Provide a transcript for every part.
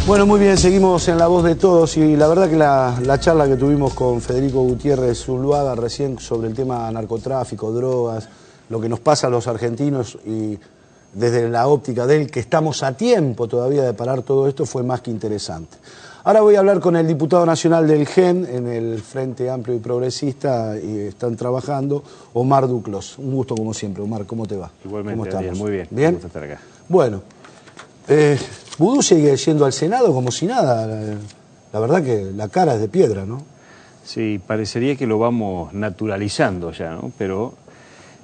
Bueno, muy bien, seguimos en La Voz de Todos y la verdad que la charla que tuvimos con Federico Gutiérrez Zuluaga recién sobre el tema narcotráfico, drogas, lo que nos pasa a los argentinos y desde la óptica de él, que estamos a tiempo todavía de parar todo esto, fue más que interesante. Ahora voy a hablar con el diputado nacional del GEN, en el Frente Amplio y Progresista, y están trabajando, Omar Duclos. Un gusto como siempre, Omar, ¿cómo te va? Igualmente, ¿Cómo estamos? muy bien. ¿Bien? Me gusta estar acá. Bueno, Vudú sigue yendo al Senado como si nada. La verdad que la cara es de piedra, ¿no? Sí, parecería que lo vamos naturalizando ya, ¿no? Pero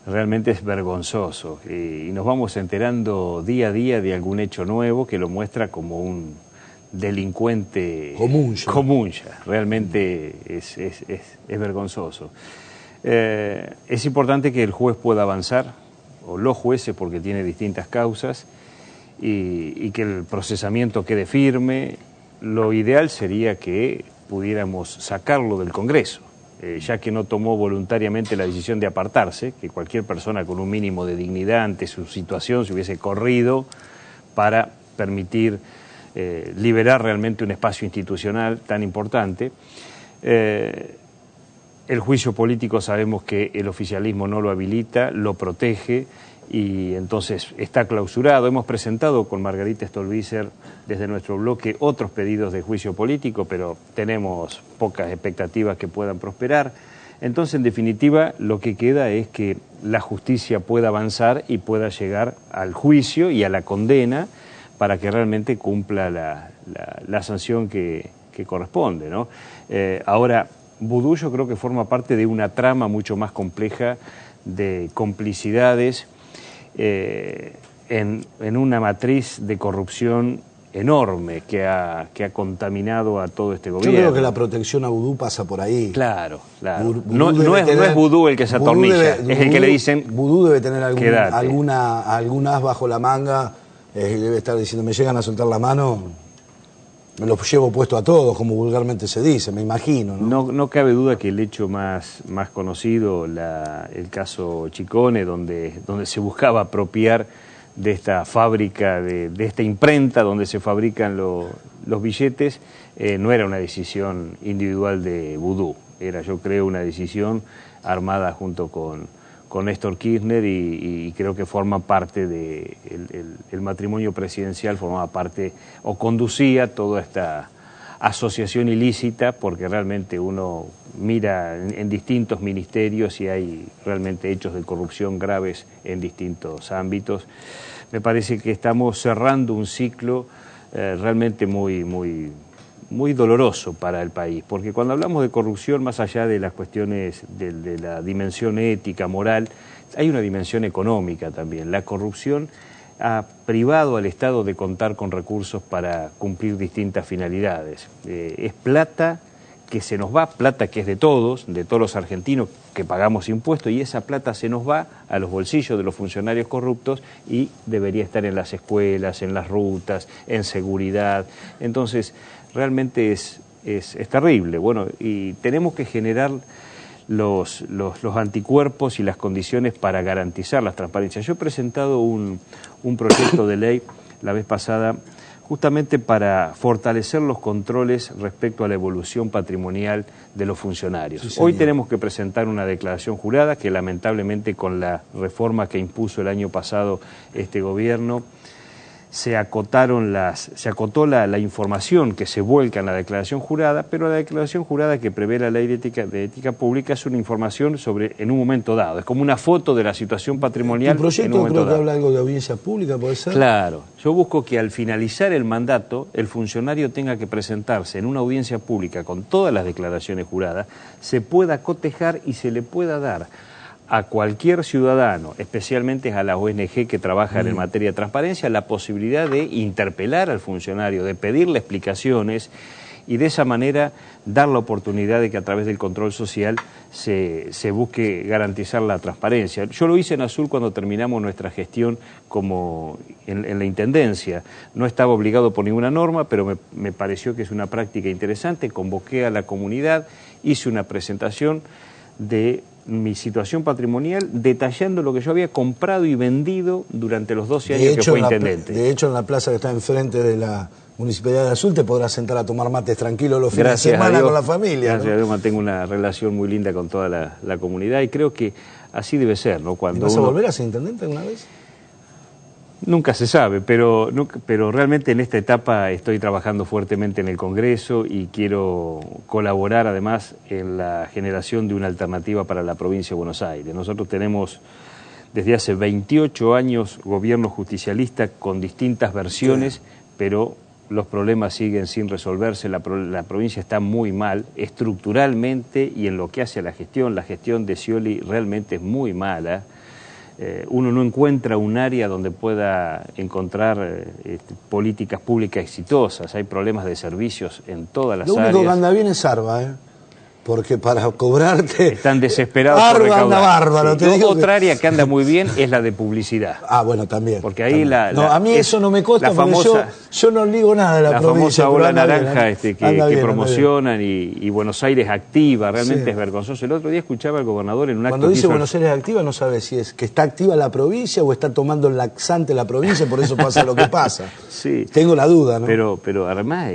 realmente es vergonzoso. Y nos vamos enterando día a día de algún hecho nuevo que lo muestra como un delincuente común ya. Realmente es vergonzoso. Es importante que el juez pueda avanzar, o los jueces, porque tiene distintas causas, y que el procesamiento quede firme. Lo ideal sería que pudiéramos sacarlo del Congreso, ya que no tomó voluntariamente la decisión de apartarse, que cualquier persona con un mínimo de dignidad ante su situación se hubiese corrido para permitir liberar realmente un espacio institucional tan importante. El juicio político sabemos que el oficialismo no lo habilita, lo protege, y entonces está clausurado. Hemos presentado con Margarita Stolbizer desde nuestro bloque otros pedidos de juicio político, pero tenemos pocas expectativas que puedan prosperar. Entonces, en definitiva, lo que queda es que la justicia pueda avanzar y pueda llegar al juicio y a la condena para que realmente cumpla la sanción que corresponde, ¿no? Ahora, Vudú yo creo que forma parte de una trama mucho más compleja de complicidades, en una matriz de corrupción enorme que ha contaminado a todo este gobierno. Yo creo que la protección a Vudú pasa por ahí. Claro, claro. No es Vudú el que se atornilla, es el que le dicen... Vudú debe tener algún as bajo la manga, debe estar diciendo, me llegan a soltar la mano, me los llevo puesto a todos, como vulgarmente se dice, me imagino, ¿no? No cabe duda que el hecho más conocido, el caso Chicone, donde se buscaba apropiar de esta fábrica, de esta imprenta donde se fabrican los billetes, no era una decisión individual de Vudú, era, yo creo, una decisión armada junto con Néstor Kirchner, y creo que forma parte de el matrimonio presidencial, formaba parte o conducía toda esta asociación ilícita, porque realmente uno mira en distintos ministerios y hay realmente hechos de corrupción graves en distintos ámbitos. Me parece que estamos cerrando un ciclo realmente muy doloroso para el país, porque cuando hablamos de corrupción, más allá de las cuestiones de la dimensión ética, moral, hay una dimensión económica también. La corrupción ha privado al Estado de contar con recursos para cumplir distintas finalidades. Es plata que se nos va, plata que es de todos los argentinos que pagamos impuestos, y esa plata se nos va a los bolsillos de los funcionarios corruptos y debería estar en las escuelas, en las rutas, en seguridad. Entonces, realmente es terrible. Bueno, y tenemos que generar los anticuerpos y las condiciones para garantizar las transparencias. Yo he presentado un proyecto de ley la vez pasada justamente para fortalecer los controles respecto a la evolución patrimonial de los funcionarios. Sí, hoy tenemos que presentar una declaración jurada que lamentablemente con la reforma que impuso el año pasado este gobierno se acotó la información que se vuelca en la declaración jurada, pero la declaración jurada que prevé la ley de ética pública es una información en un momento dado, es como una foto de la situación patrimonial. ¿Tu proyecto creo que habla algo de audiencia pública, puede ser? Claro, yo busco que al finalizar el mandato el funcionario tenga que presentarse en una audiencia pública con todas las declaraciones juradas, se pueda cotejar y se le pueda dar a cualquier ciudadano, especialmente a la ONG que trabaja en materia de transparencia, la posibilidad de interpelar al funcionario, de pedirle explicaciones y de esa manera dar la oportunidad de que a través del control social se busque garantizar la transparencia. Yo lo hice en Azul cuando terminamos nuestra gestión como en la Intendencia. No estaba obligado por ninguna norma, pero me pareció que es una práctica interesante. Convoqué a la comunidad, hice una presentación de mi situación patrimonial detallando lo que yo había comprado y vendido durante los 12 años que fue intendente. De hecho, en la plaza que está enfrente de la Municipalidad de Azul te podrás sentar a tomar mates tranquilo los fines de semana con la familia. Gracias a Dios mantengo una relación muy linda con toda la comunidad y creo que así debe ser, ¿no? ¿Y vas a volver a ser intendente alguna vez? Nunca se sabe, pero realmente en esta etapa estoy trabajando fuertemente en el Congreso y quiero colaborar además en la generación de una alternativa para la provincia de Buenos Aires. Nosotros tenemos desde hace 28 años gobierno justicialista con distintas versiones, sí, pero los problemas siguen sin resolverse, la provincia está muy mal estructuralmente y en lo que hace a la gestión de Scioli realmente es muy mala. Uno no encuentra un área donde pueda encontrar políticas públicas exitosas, hay problemas de servicios en todas las áreas. Lo único que anda bien es Arba, porque para cobrarte... Están desesperados por recaudar. Anda bárbaro, sí. Otra área que anda muy bien es la de publicidad. Ah, bueno, también. Porque ahí también. A mí eso no me consta porque yo no ligo nada de la provincia. La famosa ola naranja que promocionan y Buenos Aires activa, realmente sí, es vergonzoso. El otro día escuchaba al gobernador en un acto... Cuando dice Buenos Aires activa no sabe si es que está activa la provincia o está tomando el laxante la provincia, por eso pasa lo que pasa. Sí. Tengo la duda, ¿no? Pero además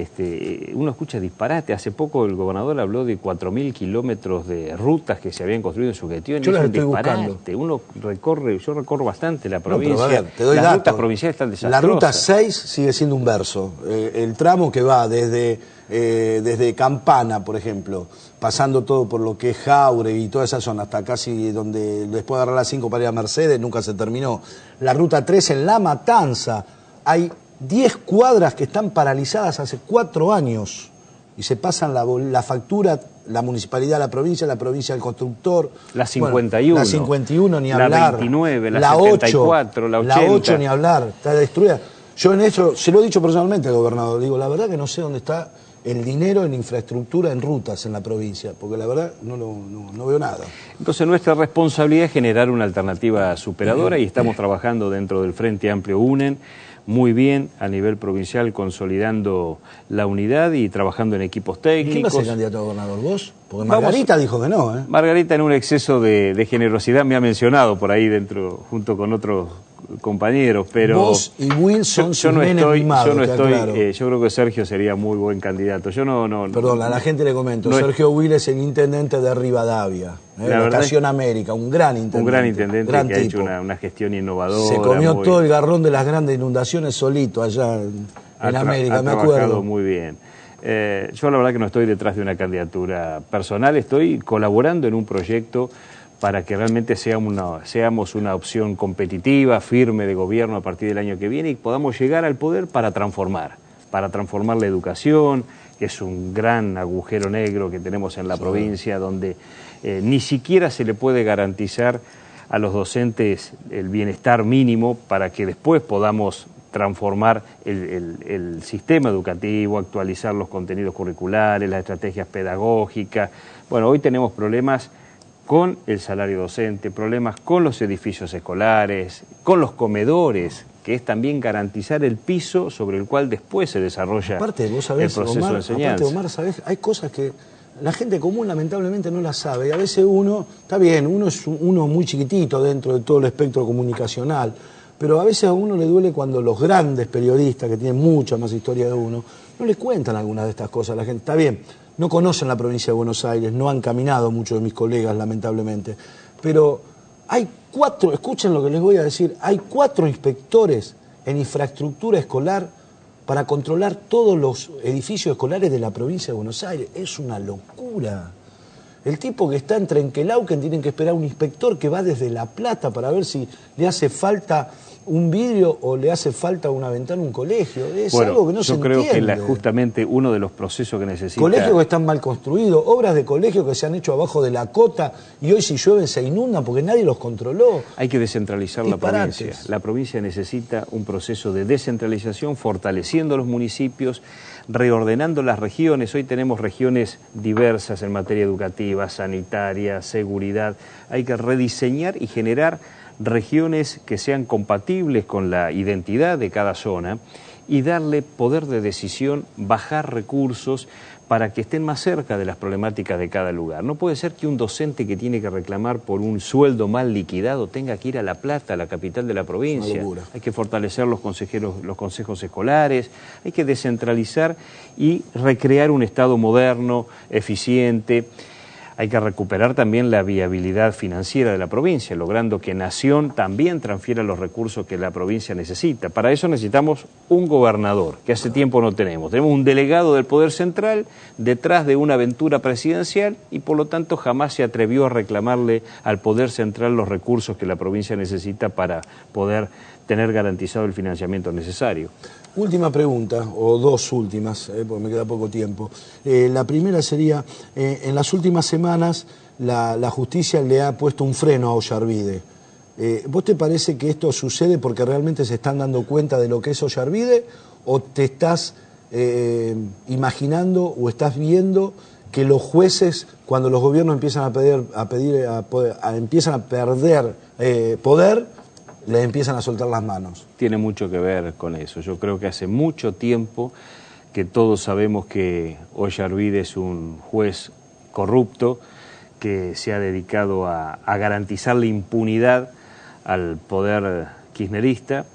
uno escucha disparate. Hace poco el gobernador habló de 4.000 kilómetros de rutas que se habían construido en su gestión. Yo las estoy buscando. Yo recorro bastante la provincia. No, pero a ver, te doy las datos. Rutas provinciales están desastrosas. La ruta 6 sigue siendo un verso. El tramo que va desde Campana, por ejemplo, pasando todo por lo que es Jauregui y toda esa zona, hasta casi donde después de agarrar la 5 para ir a Mercedes, nunca se terminó. La ruta 3 en La Matanza, hay 10 cuadras que están paralizadas hace 4 años y se pasan la factura, la municipalidad a la provincia al constructor. La 51. Bueno, la 51 ni hablar. La 29, la 74, 8, la 80. La 8 ni hablar, está destruida. Yo en eso, se lo he dicho personalmente al gobernador, digo, la verdad que no sé dónde está el dinero en infraestructura, en rutas en la provincia, porque la verdad no veo nada. Entonces nuestra responsabilidad es generar una alternativa superadora y estamos trabajando dentro del Frente Amplio UNEN, muy bien a nivel provincial, consolidando la unidad y trabajando en equipos técnicos. ¿Quién va a ser candidato a gobernador, vos? Porque Margarita dijo que no, ¿eh? Margarita en un exceso de generosidad me ha mencionado por ahí dentro, junto con otros compañeros, pero vos y Wilson yo no estoy, yo creo que Sergio sería muy buen candidato. Perdón, a la gente le comento, Sergio Will es el intendente de Rivadavia, la Estación América, un gran intendente. Un gran intendente gran que tipo. Ha hecho una gestión innovadora. Se comió todo el garrón de las grandes inundaciones solito allá en América, me acuerdo. Ha trabajado muy bien. Yo la verdad que no estoy detrás de una candidatura personal, estoy colaborando en un proyecto para que realmente seamos una opción competitiva, firme de gobierno a partir del año que viene y podamos llegar al poder para transformar la educación, que es un gran agujero negro que tenemos en la provincia, donde ni siquiera se le puede garantizar a los docentes el bienestar mínimo para que después podamos transformar el sistema educativo, actualizar los contenidos curriculares, las estrategias pedagógicas. Bueno, hoy tenemos problemas con el salario docente, problemas con los edificios escolares, con los comedores, que es también garantizar el piso sobre el cual después se desarrolla vos sabés, el proceso de enseñanza. Aparte, Omar, ¿sabés? Hay cosas que la gente común lamentablemente no las sabe. Y a veces uno, está bien, uno es uno muy chiquitito dentro de todo el espectro comunicacional, pero a veces a uno le duele cuando los grandes periodistas, que tienen mucha más historia de uno, no le cuentan algunas de estas cosas a la gente. Está bien, no conocen la provincia de Buenos Aires, no han caminado muchos de mis colegas, lamentablemente, pero hay 4, escuchen lo que les voy a decir, hay 4 inspectores en infraestructura escolar para controlar todos los edificios escolares de la provincia de Buenos Aires. Es una locura. El tipo que está en Trenquelauquen tienen que esperar un inspector que va desde La Plata para ver si le hace falta un vidrio o le hace falta una ventana a un colegio. Es algo que no se entiende. Yo creo que justamente uno de los procesos que necesita... Colegios que están mal construidos, obras de colegio que se han hecho abajo de la cota y hoy si llueven se inundan porque nadie los controló. Hay que descentralizar la provincia. La provincia necesita un proceso de descentralización, fortaleciendo los municipios, reordenando las regiones. Hoy tenemos regiones diversas en materia educativa, sanitaria, seguridad. Hay que rediseñar y generar regiones que sean compatibles con la identidad de cada zona y darle poder de decisión, bajar recursos para que estén más cerca de las problemáticas de cada lugar. No puede ser que un docente que tiene que reclamar por un sueldo mal liquidado tenga que ir a La Plata, la capital de la provincia. Hay que fortalecer los consejos escolares, hay que descentralizar y recrear un Estado moderno, eficiente. Hay que recuperar también la viabilidad financiera de la provincia, logrando que Nación también transfiera los recursos que la provincia necesita. Para eso necesitamos un gobernador, que hace tiempo no tenemos. Tenemos un delegado del Poder Central detrás de una aventura presidencial y por lo tanto jamás se atrevió a reclamarle al Poder Central los recursos que la provincia necesita para poder tener garantizado el financiamiento necesario. Última pregunta, o dos últimas, porque me queda poco tiempo. La primera sería, en las últimas semanas la justicia le ha puesto un freno a Ollarvide. ¿Vos te parece que esto sucede porque realmente se están dando cuenta de lo que es Ollarvide o te estás imaginando o estás viendo que los jueces, cuando los gobiernos empiezan empiezan a perder poder, les empiezan a soltar las manos? Tiene mucho que ver con eso. Yo creo que hace mucho tiempo que todos sabemos que Ollarvide es un juez corrupto que se ha dedicado a garantizar la impunidad al poder kirchnerista.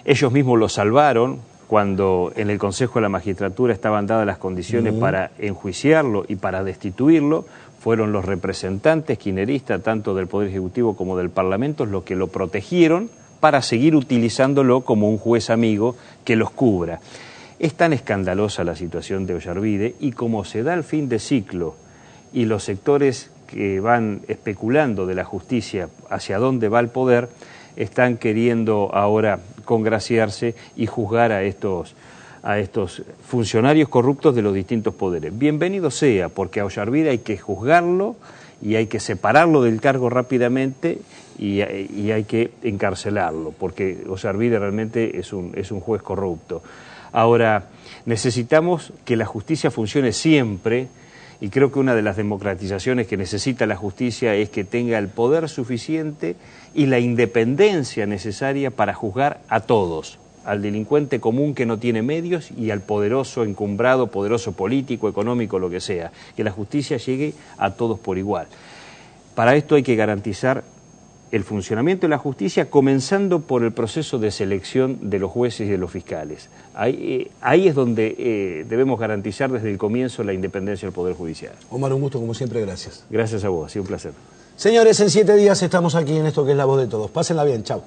Ellos mismos lo salvaron cuando en el Consejo de la Magistratura estaban dadas las condiciones para enjuiciarlo y para destituirlo. Fueron los representantes kirchneristas, tanto del Poder Ejecutivo como del Parlamento, los que lo protegieron para seguir utilizándolo como un juez amigo que los cubra. Es tan escandalosa la situación de Ollarvide y como se da el fin de ciclo y los sectores que van especulando de la justicia hacia dónde va el poder, están queriendo ahora congraciarse y juzgar a estos funcionarios corruptos de los distintos poderes. Bienvenido sea, porque a Ollarvide hay que juzgarlo y hay que separarlo del cargo rápidamente y hay que encarcelarlo, porque Ollarvide realmente es un juez corrupto. Ahora, necesitamos que la justicia funcione siempre, y creo que una de las democratizaciones que necesita la justicia es que tenga el poder suficiente y la independencia necesaria para juzgar a todos, al delincuente común que no tiene medios y al poderoso encumbrado, poderoso político, económico, lo que sea, que la justicia llegue a todos por igual. Para esto hay que garantizar el funcionamiento de la justicia, comenzando por el proceso de selección de los jueces y de los fiscales. Ahí es donde debemos garantizar desde el comienzo la independencia del Poder Judicial. Omar, un gusto como siempre, gracias. Gracias a vos, ha sido un placer. Señores, en 7 días estamos aquí en esto que es La Voz de Todos. Pásenla bien, chao.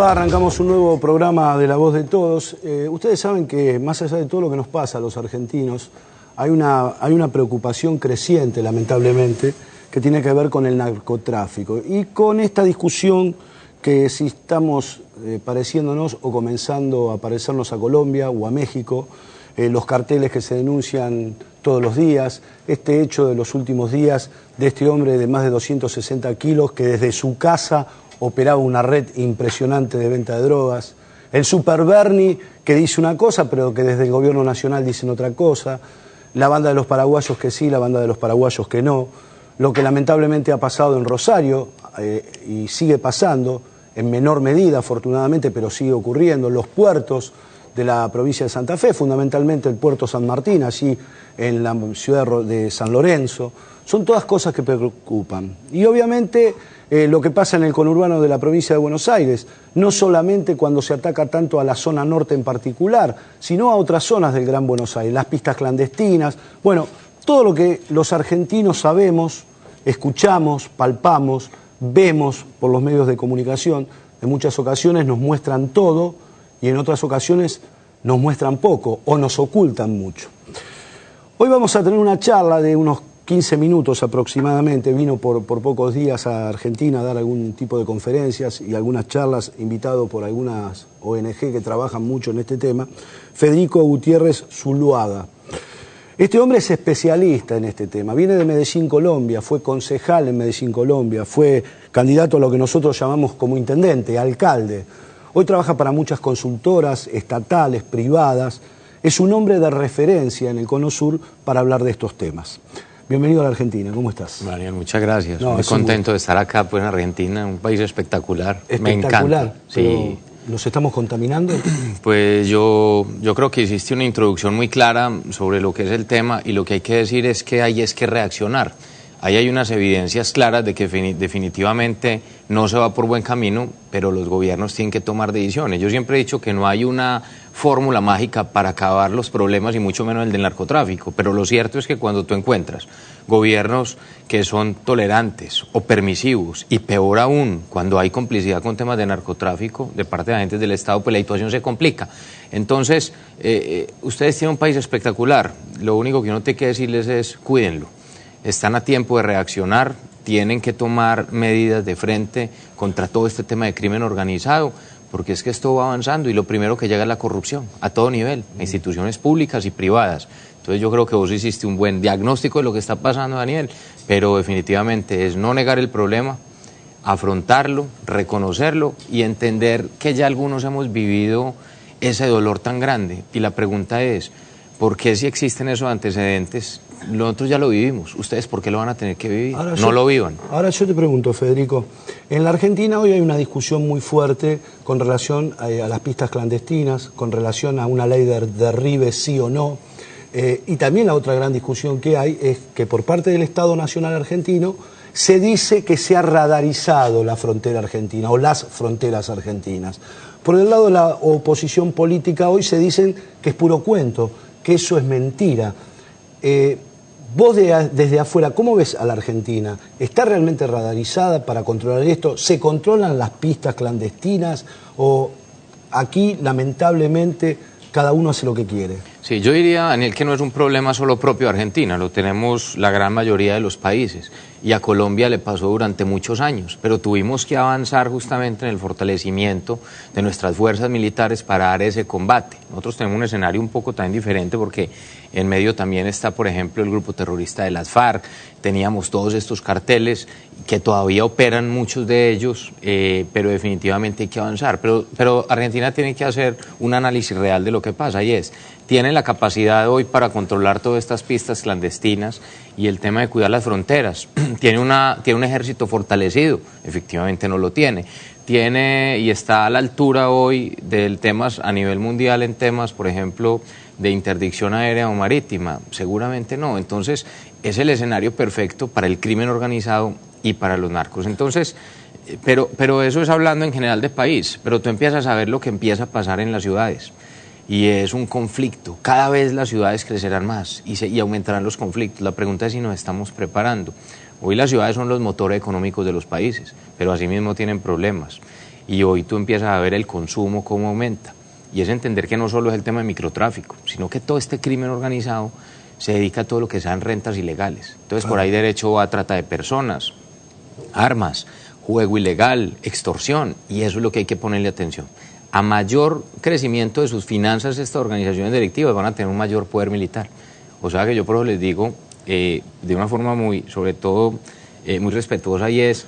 Arrancamos un nuevo programa de La Voz de Todos. Ustedes saben que más allá de todo lo que nos pasa a los argentinos, hay una preocupación creciente, lamentablemente, que tiene que ver con el narcotráfico. Y con esta discusión que si estamos pareciéndonos o comenzando a parecernos a Colombia o a México, los carteles que se denuncian todos los días, este hecho de los últimos días de este hombre de más de 260 kilos que desde su casa operaba una red impresionante de venta de drogas, el Super Bernie que dice una cosa pero que desde el gobierno nacional dicen otra cosa, la banda de los paraguayos que sí, la banda de los paraguayos que no, lo que lamentablemente ha pasado en Rosario y sigue pasando en menor medida afortunadamente, pero sigue ocurriendo en los puertos de la provincia de Santa Fe, fundamentalmente el puerto San Martín, allí en la ciudad de San Lorenzo. Son todas cosas que preocupan. Y obviamente lo que pasa en el conurbano de la provincia de Buenos Aires, no solamente cuando se ataca tanto a la zona norte en particular, sino a otras zonas del Gran Buenos Aires, las pistas clandestinas, bueno, todo lo que los argentinos sabemos escuchamos, palpamos, vemos por los medios de comunicación. En muchas ocasiones nos muestran todo y en otras ocasiones nos muestran poco o nos ocultan mucho. Hoy vamos a tener una charla de unos 15 minutos aproximadamente. Vino por pocos días a Argentina a dar algún tipo de conferencias y algunas charlas, invitado por algunas ONG que trabajan mucho en este tema, Federico Gutiérrez Zuluaga. Este hombre es especialista en este tema, viene de Medellín, Colombia, fue concejal en Medellín, Colombia, fue candidato a lo que nosotros llamamos como intendente, alcalde. Hoy trabaja para muchas consultoras estatales, privadas. Es un hombre de referencia en el Cono Sur para hablar de estos temas. Bienvenido a la Argentina, ¿cómo estás? Mariano, muchas gracias. Muy contento de estar acá pues, en Argentina, un país espectacular. Me encanta. Sí. ¿Nos estamos contaminando? Pues yo creo que hiciste una introducción muy clara sobre lo que es el tema y lo que hay que decir es que hay que reaccionar. Ahí hay unas evidencias claras de que definitivamente no se va por buen camino, pero los gobiernos tienen que tomar decisiones. Yo siempre he dicho que no hay una fórmula mágica para acabar los problemas y mucho menos el del narcotráfico, pero lo cierto es que cuando tú encuentras gobiernos que son tolerantes o permisivos y peor aún cuando hay complicidad con temas de narcotráfico de parte de agentes del Estado, pues la situación se complica. Entonces, ustedes tienen un país espectacular, lo único que uno tiene que decirles es cuídenlo. Están a tiempo de reaccionar, tienen que tomar medidas de frente contra todo este tema de crimen organizado, porque es que esto va avanzando y lo primero que llega es la corrupción, a todo nivel, instituciones públicas y privadas. Entonces yo creo que vos hiciste un buen diagnóstico de lo que está pasando, Daniel, pero definitivamente es no negar el problema, afrontarlo, reconocerlo y entender que ya algunos hemos vivido ese dolor tan grande. Y la pregunta es, ¿por qué si existen esos antecedentes? Nosotros ya lo vivimos. ¿Ustedes por qué lo van a tener que vivir? No lo vivan. Ahora yo te pregunto, Federico, en la Argentina hoy hay una discusión muy fuerte con relación a las pistas clandestinas, con relación a una ley de derribe sí o no, y también la otra gran discusión que hay es que por parte del Estado Nacional Argentino se dice que se ha radarizado la frontera argentina o las fronteras argentinas. Por el lado de la oposición política hoy se dicen que es puro cuento, que eso es mentira. Vos desde afuera, ¿cómo ves a la Argentina? ¿Está realmente radarizada para controlar esto? ¿Se controlan las pistas clandestinas? ¿O aquí, lamentablemente, cada uno hace lo que quiere? Sí, yo diría, Daniel, que no es un problema solo propio de Argentina, lo tenemos la gran mayoría de los países. Y a Colombia le pasó durante muchos años, pero tuvimos que avanzar justamente en el fortalecimiento de nuestras fuerzas militares para dar ese combate. Nosotros tenemos un escenario un poco también diferente porque en medio también está, por ejemplo, el grupo terrorista de las FARC, teníamos todos estos carteles que todavía operan muchos de ellos, pero definitivamente hay que avanzar. Pero Argentina tiene que hacer un análisis real de lo que pasa y es, tiene la capacidad hoy para controlar todas estas pistas clandestinas y el tema de cuidar las fronteras. Tiene un ejército fortalecido, efectivamente no lo tiene. Tiene y está a la altura hoy de temas a nivel mundial en temas, por ejemplo, de interdicción aérea o marítima. Seguramente no. Entonces, es el escenario perfecto para el crimen organizado y para los narcos. Entonces, pero eso es hablando en general de país, pero tú empiezas a ver lo que empieza a pasar en las ciudades. Y es un conflicto. Cada vez las ciudades crecerán más y aumentarán los conflictos. La pregunta es si nos estamos preparando. Hoy las ciudades son los motores económicos de los países, pero asimismo tienen problemas. Y hoy tú empiezas a ver el consumo cómo aumenta. Y es entender que no solo es el tema de microtráfico, sino que todo este crimen organizado se dedica a todo lo que sean rentas ilegales. Entonces por ahí derecho va a trata de personas, armas, juego ilegal, extorsión, y eso es lo que hay que ponerle atención. A mayor crecimiento de sus finanzas, estas organizaciones delictivas van a tener un mayor poder militar. O sea que yo por eso les digo, de una forma muy, sobre todo, muy respetuosa, y es,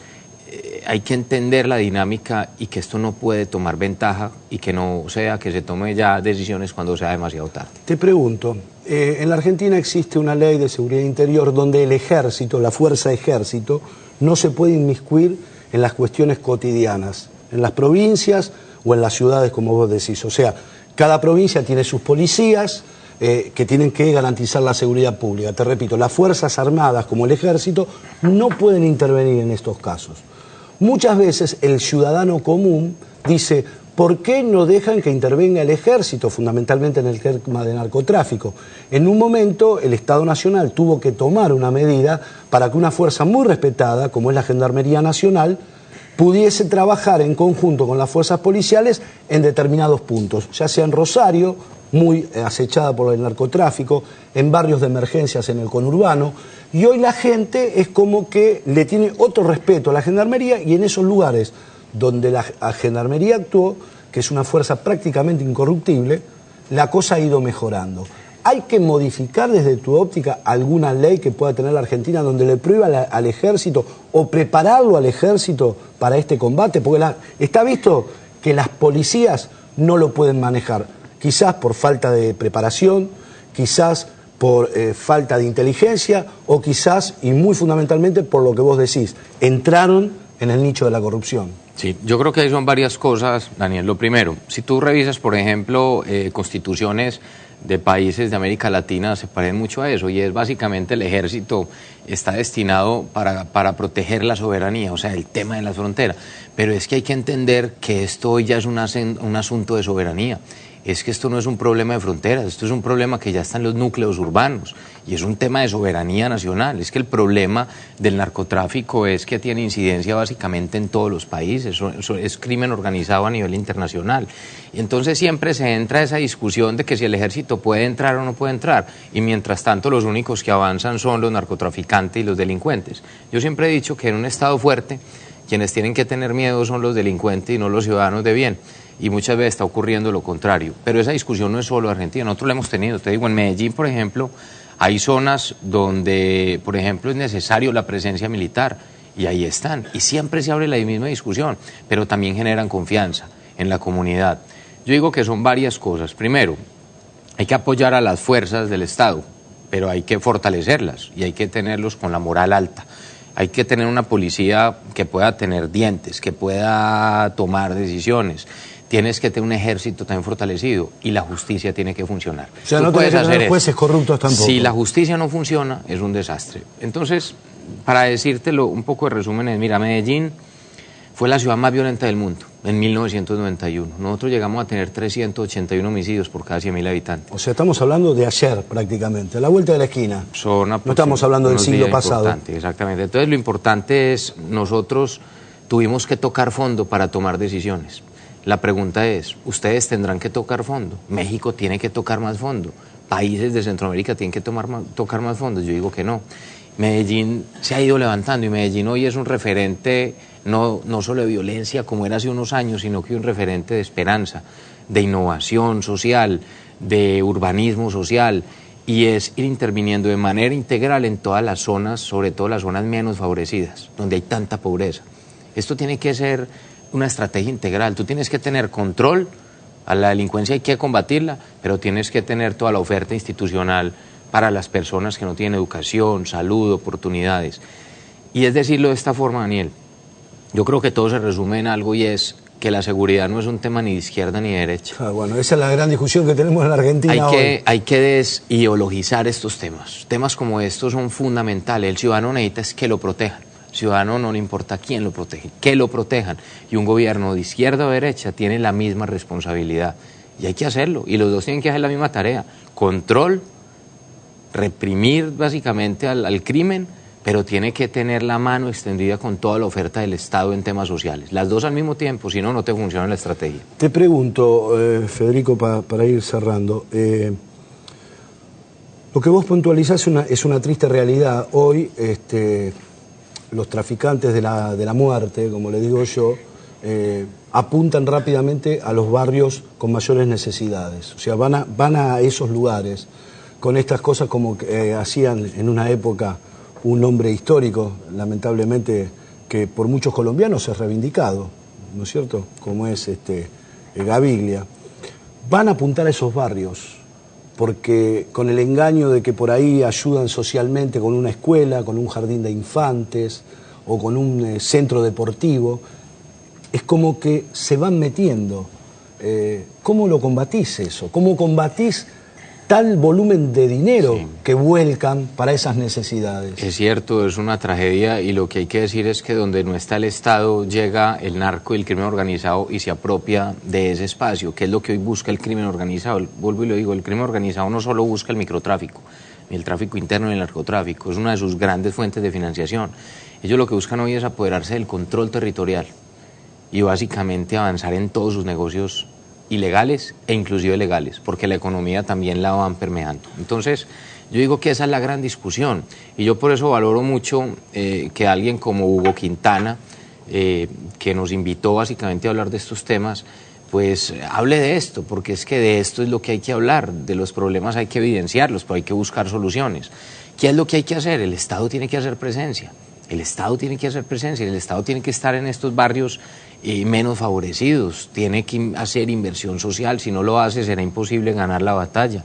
hay que entender la dinámica y que esto no puede tomar ventaja y que no sea que se tome ya decisiones cuando sea demasiado tarde. Te pregunto, en la Argentina existe una ley de seguridad interior donde el ejército, la fuerza ejército, no se puede inmiscuir en las cuestiones cotidianas, en las provincias o en las ciudades, como vos decís. O sea, cada provincia tiene sus policías que tienen que garantizar la seguridad pública. Te repito, las Fuerzas Armadas, como el Ejército, no pueden intervenir en estos casos. Muchas veces el ciudadano común dice, ¿Por qué no dejan que intervenga el ejército, fundamentalmente en el tema de narcotráfico? En un momento el Estado Nacional tuvo que tomar una medida para que una fuerza muy respetada, como es la Gendarmería Nacional, pudiese trabajar en conjunto con las fuerzas policiales en determinados puntos, ya sea en Rosario, muy acechada por el narcotráfico, en barrios de emergencias en el conurbano, y hoy la gente es como que le tiene otro respeto a la Gendarmería, y en esos lugares donde la Gendarmería actuó, que es una fuerza prácticamente incorruptible, la cosa ha ido mejorando. ¿Hay que modificar desde tu óptica alguna ley que pueda tener la Argentina donde le prohíba al ejército o prepararlo al ejército para este combate? Porque está visto que las policías no lo pueden manejar, quizás por falta de preparación, quizás por falta de inteligencia o quizás, y muy fundamentalmente, por lo que vos decís, entraron en el nicho de la corrupción. Sí, yo creo que ahí son varias cosas, Daniel. Lo primero, si tú revisas, por ejemplo, constituciones de países de América Latina, se parecen mucho a eso, y es básicamente el ejército está destinado para proteger la soberanía, o sea, el tema de la frontera. Pero es que hay que entender que esto hoy ya es un asunto de soberanía. Es que esto no es un problema de fronteras, esto es un problema que ya está en los núcleos urbanos y es un tema de soberanía nacional. Es que el problema del narcotráfico es que tiene incidencia básicamente en todos los países, eso es crimen organizado a nivel internacional. Y entonces siempre se entra esa discusión de que si el ejército puede entrar o no puede entrar, y mientras tanto los únicos que avanzan son los narcotraficantes y los delincuentes. Yo siempre he dicho que en un Estado fuerte quienes tienen que tener miedo son los delincuentes y no los ciudadanos de bien. Y muchas veces está ocurriendo lo contrario. Pero esa discusión no es solo Argentina, nosotros la hemos tenido. Te digo, en Medellín, por ejemplo, hay zonas donde, por ejemplo, es necesario la presencia militar, y ahí están. Y siempre se abre la misma discusión, pero también generan confianza en la comunidad. Yo digo que son varias cosas. Primero, hay que apoyar a las fuerzas del Estado, pero hay que fortalecerlas y hay que tenerlos con la moral alta. Hay que tener una policía que pueda tener dientes, que pueda tomar decisiones. Tienes que tener un ejército también fortalecido y la justicia tiene que funcionar. O sea, no puedes tener jueces corruptos tampoco. Si la justicia no funciona, es un desastre. Entonces, para decírtelo un poco de resumen, es, mira, Medellín fue la ciudad más violenta del mundo en 1991. Nosotros llegamos a tener 381 homicidios por cada 100.000 habitantes. O sea, estamos hablando de ayer prácticamente, a la vuelta de la esquina. No estamos hablando del siglo pasado. Exactamente. Entonces, lo importante es, nosotros tuvimos que tocar fondo para tomar decisiones. La pregunta es, ¿ustedes tendrán que tocar fondo? México tiene que tocar más fondo. Países de Centroamérica tienen que tocar más fondos. Yo digo que no. Medellín se ha ido levantando y Medellín hoy es un referente no solo de violencia como era hace unos años, sino que un referente de esperanza, de innovación social, de urbanismo social, y es ir interviniendo de manera integral en todas las zonas, sobre todo las zonas menos favorecidas, donde hay tanta pobreza. Esto tiene que ser una estrategia integral. Tú tienes que tener control a la delincuencia, hay que combatirla, pero tienes que tener toda la oferta institucional para las personas que no tienen educación, salud, oportunidades. Y es decirlo de esta forma, Daniel, yo creo que todo se resume en algo, y es que la seguridad no es un tema ni de izquierda ni de derecha. Bueno, esa es la gran discusión que tenemos en la Argentina hoy. Hay que desideologizar estos temas. Temas como estos son fundamentales. El ciudadano necesita es que lo protejan. Al ciudadano no le importa quién lo protege, que lo protejan. Y un gobierno de izquierda o derecha tiene la misma responsabilidad. Y hay que hacerlo. Y los dos tienen que hacer la misma tarea. Control, reprimir básicamente al crimen, pero tiene que tener la mano extendida con toda la oferta del Estado en temas sociales. Las dos al mismo tiempo, si no, no te funciona la estrategia. Te pregunto, Federico, para ir cerrando, lo que vos puntualizás es una triste realidad. Hoy los traficantes de la muerte, como le digo yo, apuntan rápidamente a los barrios con mayores necesidades. O sea, van a esos lugares con estas cosas como hacían en una época un hombre histórico, lamentablemente, que por muchos colombianos es reivindicado, ¿no es cierto?, como es Gaviria. Van a apuntar a esos barrios, porque con el engaño de que por ahí ayudan socialmente con una escuela, con un jardín de infantes o con un centro deportivo, es como que se van metiendo. ¿Cómo lo combatís eso? ¿Cómo combatís tal volumen de dinero Sí. que vuelcan para esas necesidades. Es cierto, es una tragedia y lo que hay que decir es que donde no está el Estado llega el narco y el crimen organizado y se apropia de ese espacio, que es lo que hoy busca el crimen organizado. Vuelvo y lo digo, el crimen organizado no solo busca el microtráfico, ni el tráfico interno ni el narcotráfico, es una de sus grandes fuentes de financiación. Ellos lo que buscan hoy es apoderarse del control territorial y básicamente avanzar en todos sus negocios ilegales e inclusive legales, porque la economía también la van permeando. Entonces, yo digo que esa es la gran discusión y yo por eso valoro mucho que alguien como Hugo Quintana, que nos invitó básicamente a hablar de estos temas, pues hable de esto, porque es que de esto es lo que hay que hablar, de los problemas hay que evidenciarlos, pero hay que buscar soluciones. ¿Qué es lo que hay que hacer? El Estado tiene que hacer presencia. El Estado tiene que hacer presencia, el Estado tiene que estar en estos barrios menos favorecidos, tiene que hacer inversión social, si no lo hace será imposible ganar la batalla.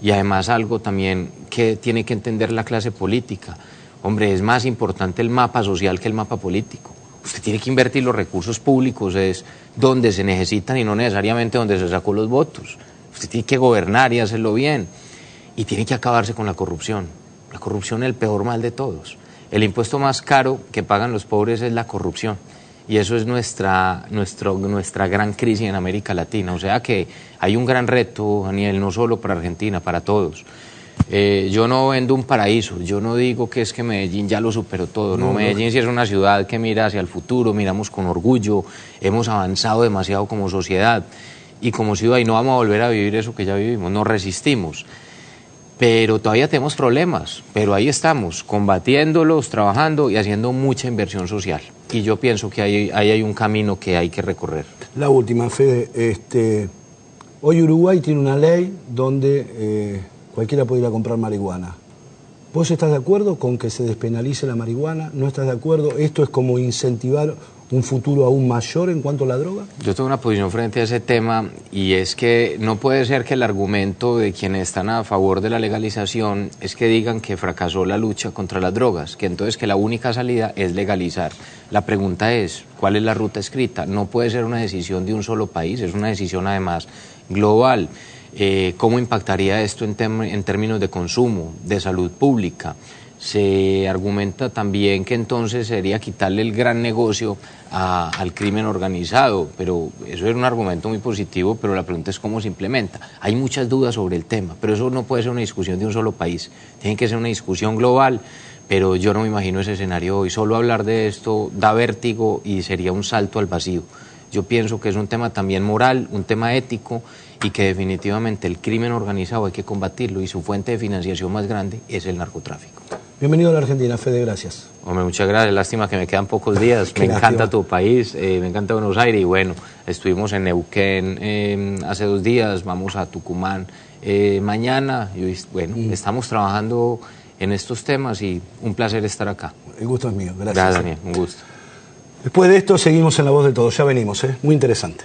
Y además algo también que tiene que entender la clase política. Hombre, es más importante el mapa social que el mapa político. Usted tiene que invertir los recursos públicos, es donde se necesitan y no necesariamente donde se sacó los votos. Usted tiene que gobernar y hacerlo bien. Y tiene que acabarse con la corrupción. La corrupción es el peor mal de todos. El impuesto más caro que pagan los pobres es la corrupción y eso es nuestra gran crisis en América Latina. O sea que hay un gran reto, Daniel, no solo para Argentina, para todos. Yo no vendo un paraíso, yo no digo que es que Medellín ya lo superó todo, no, Medellín sí es una ciudad que mira hacia el futuro, miramos con orgullo, hemos avanzado demasiado como sociedad y como ciudad y no vamos a volver a vivir eso que ya vivimos, nos resistimos. Pero todavía tenemos problemas, pero ahí estamos, combatiéndolos, trabajando y haciendo mucha inversión social. Y yo pienso que ahí hay un camino que hay que recorrer. La última, Fede. Hoy Uruguay tiene una ley donde cualquiera puede ir a comprar marihuana. ¿Vos estás de acuerdo con que se despenalice la marihuana? ¿No estás de acuerdo? ¿Esto es como incentivar un futuro aún mayor en cuanto a la droga? Yo tengo una posición frente a ese tema y es que no puede ser que el argumento de quienes están a favor de la legalización es que digan que fracasó la lucha contra las drogas, que entonces que la única salida es legalizar. La pregunta es, ¿cuál es la ruta escrita? No puede ser una decisión de un solo país, es una decisión además global. ¿Cómo impactaría esto en términos de consumo, de salud pública? Se argumenta también que entonces sería quitarle el gran negocio al crimen organizado, pero eso es un argumento muy positivo, pero la pregunta es cómo se implementa. Hay muchas dudas sobre el tema, pero eso no puede ser una discusión de un solo país, tiene que ser una discusión global, pero yo no me imagino ese escenario hoy. Solo hablar de esto da vértigo y sería un salto al vacío. Yo pienso que es un tema también moral, un tema ético y que definitivamente el crimen organizado hay que combatirlo y su fuente de financiación más grande es el narcotráfico. Bienvenido a la Argentina, Fede, gracias. Hombre, muchas gracias, lástima que me quedan pocos días, me encanta tu país, me encanta Buenos Aires y bueno, estuvimos en Neuquén hace 2 días, vamos a Tucumán mañana y bueno, estamos trabajando en estos temas y un placer estar acá. El gusto es mío, gracias. Gracias, Daniel, un gusto. Después de esto seguimos en La Voz de Todos, ya venimos, muy interesante.